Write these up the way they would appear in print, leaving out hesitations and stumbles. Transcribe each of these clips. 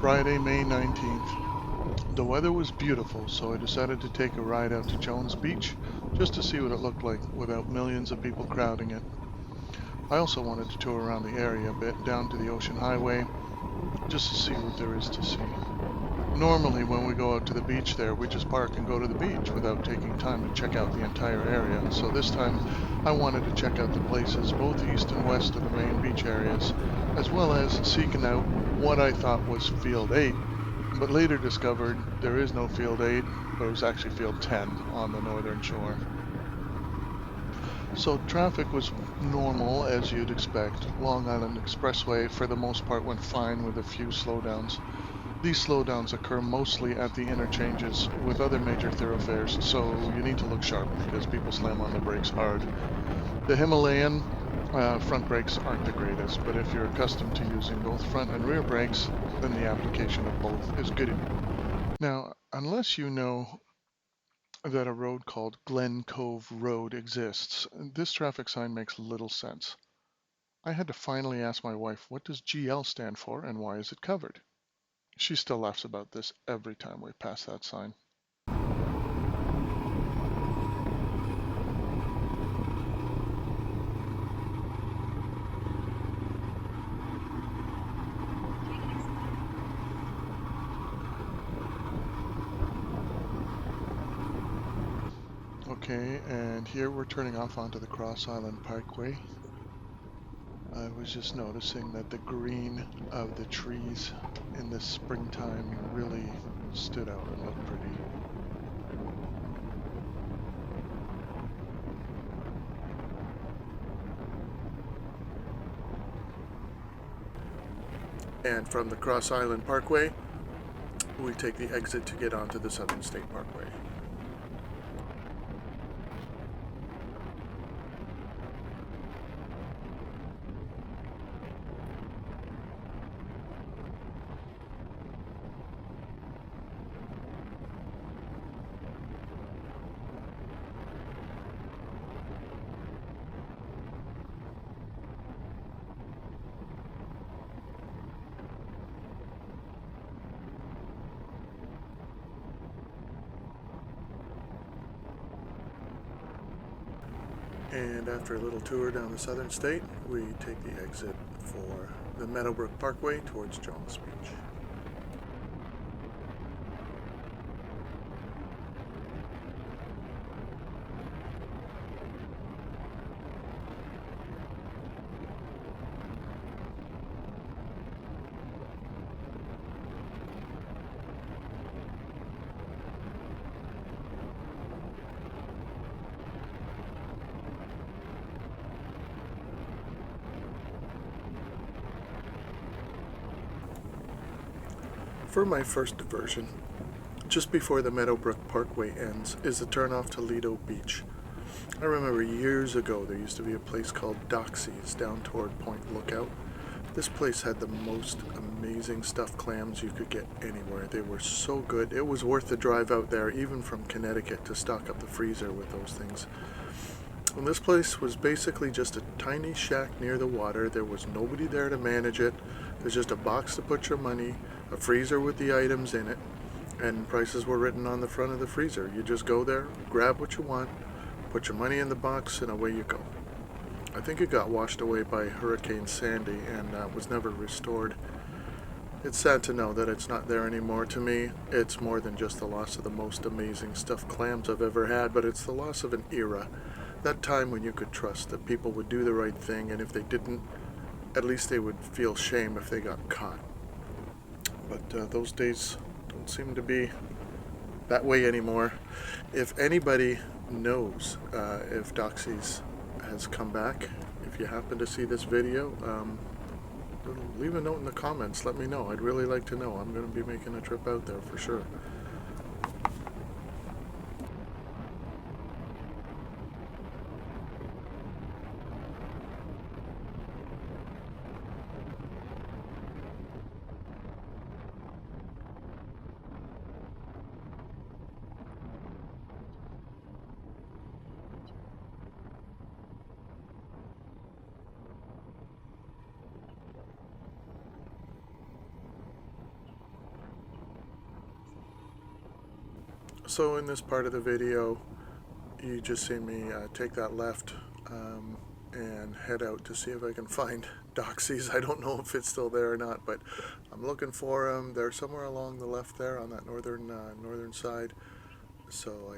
Friday, May 19th. The weather was beautiful, so I decided to take a ride out to Jones Beach just to see what it looked like without millions of people crowding it. I also wanted to tour around the area a bit, down to the Ocean Highway, just to see what there is to see. Normally, when we go out to the beach there, we just park and go to the beach without taking time to check out the entire area. So this time, I wanted to check out the places both east and west of the main beach areas, as well as seeking out what I thought was Field 8, but later discovered there is no Field 8, but it was actually Field 10 on the northern shore. So traffic was normal as you'd expect. Long Island Expressway for the most part went fine with a few slowdowns. These slowdowns occur mostly at the interchanges with other major thoroughfares, so you need to look sharp because people slam on the brakes hard. The Himalayan front brakes aren't the greatest, but if you're accustomed to using both front and rear brakes, then the application of both is good. Now, unless you know that a road called Glen Cove Road exists, this traffic sign makes little sense. I had to finally ask my wife, what does GL stand for and why is it covered? She still laughs about this every time we pass that sign. Okay, and here we're turning off onto the Cross Island Parkway. I was just noticing that the green of the trees in the springtime really stood out and looked pretty. And from the Cross Island Parkway, we take the exit to get onto the Southern State Parkway. And after a little tour down the Southern State, we take the exit for the Meadowbrook Parkway towards Jones Beach. For my first diversion, just before the Meadowbrook Parkway ends, is the turnoff to Lido Beach. I remember years ago there used to be a place called Doxsees down toward Point Lookout. This place had the most amazing stuffed clams you could get anywhere. They were so good. It was worth the drive out there, even from Connecticut, to stock up the freezer with those things. And this place was basically just a tiny shack near the water. There was nobody there to manage it. There's just a box to put your money, a freezer with the items in it, and prices were written on the front of the freezer. You just go there, grab what you want, put your money in the box, and away you go. I think it got washed away by Hurricane Sandy and was never restored. It's sad to know that it's not there anymore. To me, it's more than just the loss of the most amazing stuffed clams I've ever had, but it's the loss of an era. That time when you could trust that people would do the right thing, and if they didn't, at least they would feel shame if they got caught. But those days don't seem to be that way anymore. If anybody knows if Doxsees has come back, if you happen to see this video, leave a note in the comments. Let me know. I'd really like to know. I'm going to be making a trip out there for sure. So in this part of the video, you just see me take that left and head out to see if I can find Doxsees. I don't know if it's still there or not, but I'm looking for them. They're somewhere along the left there on that northern side. So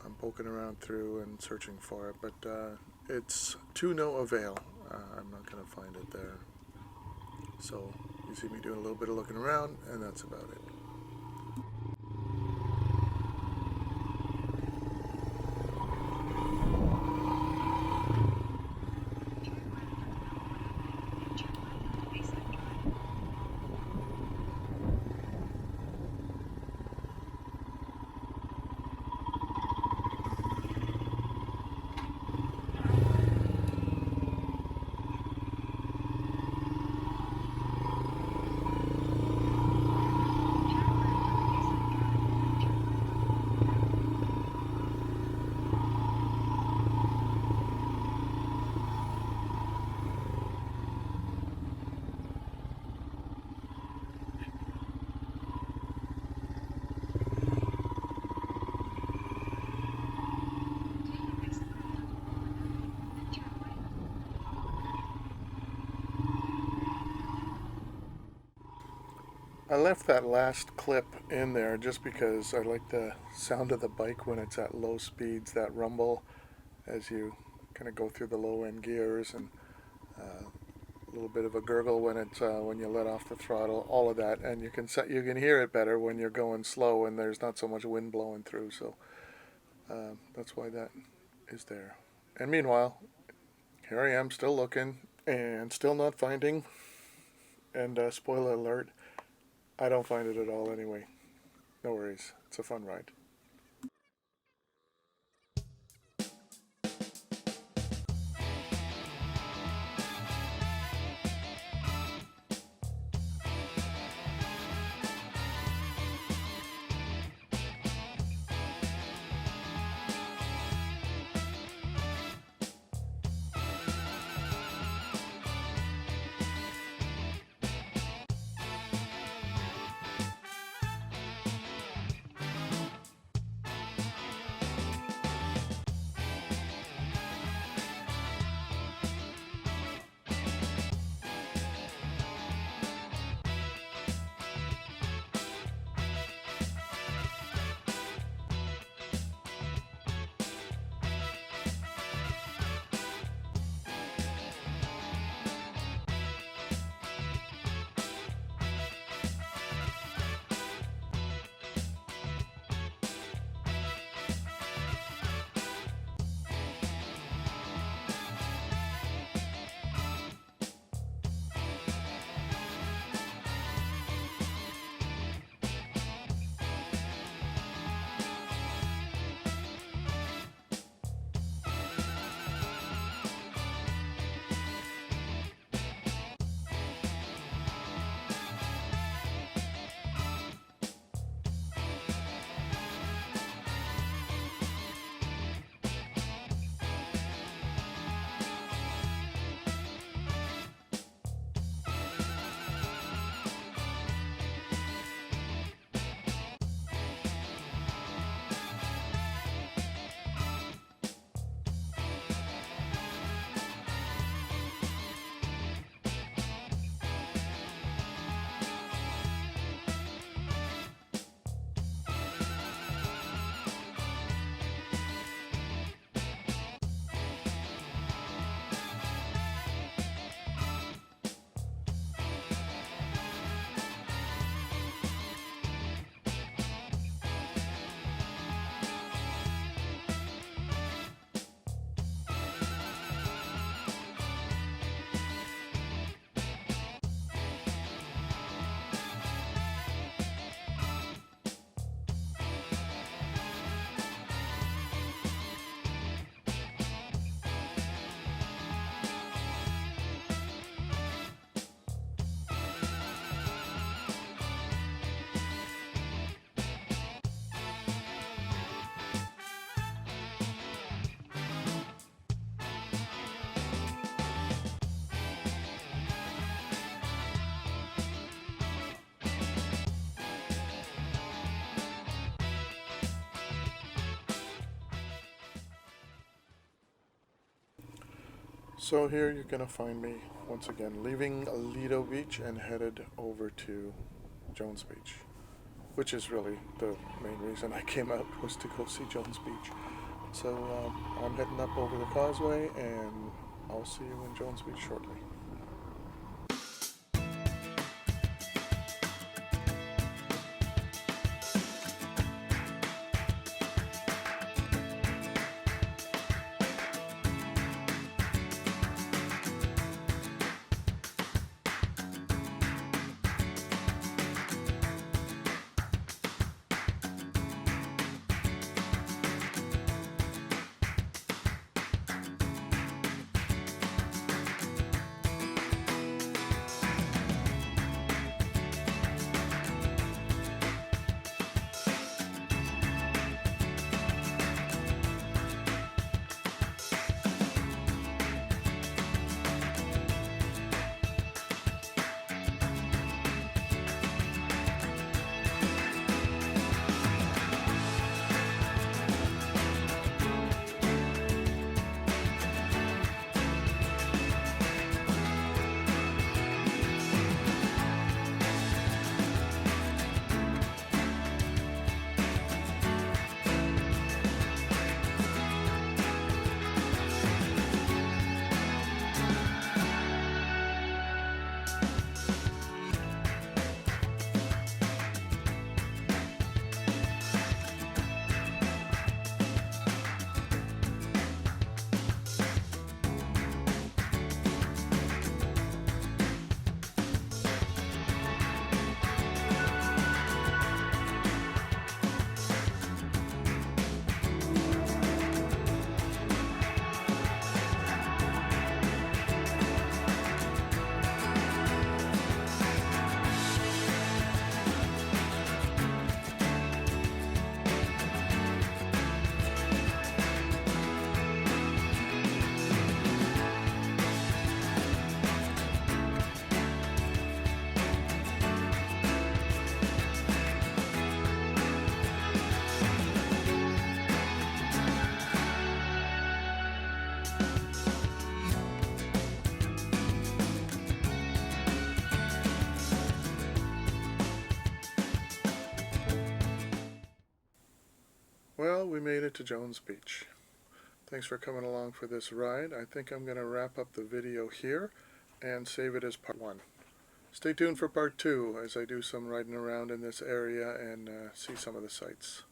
I'm poking around through and searching for it, but it's to no avail. I'm not going to find it there. So you see me doing a little bit of looking around, and that's about it. I left that last clip in there just because I like the sound of the bike when it's at low speeds, that rumble as you kind of go through the low end gears, and a little bit of a gurgle when you let off the throttle, all of that, and you can hear it better when you're going slow and there's not so much wind blowing through. So that's why that is there. And meanwhile, here I am still looking and still not finding. And spoiler alert, I don't find it at all anyway. No worries. It's a fun ride. So here you're gonna find me once again leaving Lido Beach and headed over to Jones Beach, which is really the main reason I came out, was to go see Jones Beach. So I'm heading up over the causeway, and I'll see you in Jones Beach shortly. Well, we made it to Jones Beach. Thanks for coming along for this ride. I think I'm going to wrap up the video here and save it as part 1. Stay tuned for part 2 as I do some riding around in this area and see some of the sights.